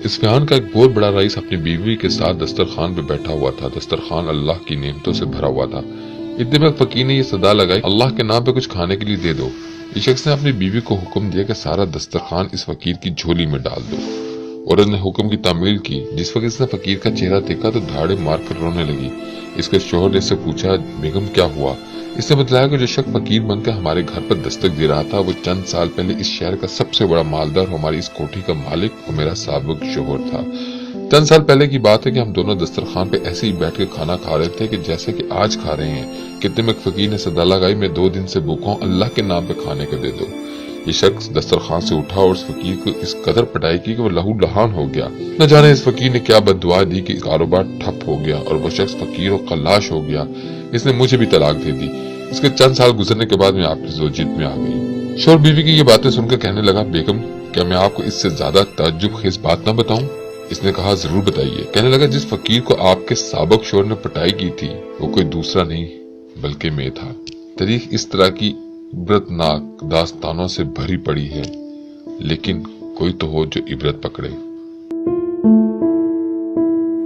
Isfahan کا ایک بہت بڑا رئیس اپنی بیوی کے ساتھ دسترخوان پہ بیٹھا ہوا تھا۔ دسترخوان اللہ کی نعمتوں سے بھرا ہوا تھا۔ اتنے میں فقیر نے یہ صدا لگائی، اللہ کے نام پہ کچھ کھانے کے لیے دے دو۔ اس شخص نے اپنی بیوی کو حکم دیا کہ سارا دسترخوان اس فقیر کی جھولی میں ڈال دو۔ عورت نے حکم کی تعمیل کی۔ جس وقت اس نے فقیر کا چہرہ دیکھا تو دھاڑے مار کر رونے لگی۔ اس کے شوہر نے اس سے پوچھا، بیگم کیا ہوا؟ اس نے بتلایا کہ جو شخص فقیر بن کے ہمارے گھر پر دستک دے رہا تھا وہ چند سال پہلے اس شہر کا سب سے بڑا مالدار، ہماری اس کوٹھی کا مالک اور میرا سابق شوہر تھا۔ چند سال پہلے کی بات ہے کہ ہم دونوں دسترخوان پہ ایسے ہی بیٹھ کے کھانا کھا رہے تھے کہ جیسے کہ آج کھا رہے ہیں۔ کتنے میں فقیر نے صدا لگائی، میں 2 دن سے بھوکا ہوں، اللہ کے نام پہ کھانے کو دے دو۔ یہ شخص دسترخوان سے اٹھا اور اس فقیر کو اس قدر پٹائی کی کہ وہ لہو لہان ہو گیا۔ نہ جانے اس فقیر نے کیا بد دعا دی کہ کاروبار ٹھپ ہو گیا اور وہ شخص فقیر و خلاش ہو گیا۔ اس نے مجھے بھی طلاق دے دی۔ اس کے چند سال گزرنے کے بعد میں آپ کی زوجیت میں آ گئی۔ شوہر بیوی کی یہ باتیں سن کر کہنے لگا، بیگم کیا میں آپ کو اس سے زیادہ تعجب خیز بات نہ بتاؤں؟ اس نے کہا، ضرور بتائیے۔ کہنے لگا، جس فقیر کو آپ کے سابق شوہر نے پٹائی کی تھی وہ کوئی دوسرا نہیں بلکہ میں تھا۔ تاریخ اس طرح کی عبرتناک داستانوں سے بھری پڑی ہے، لیکن کوئی تو ہو جو عبرت پکڑے۔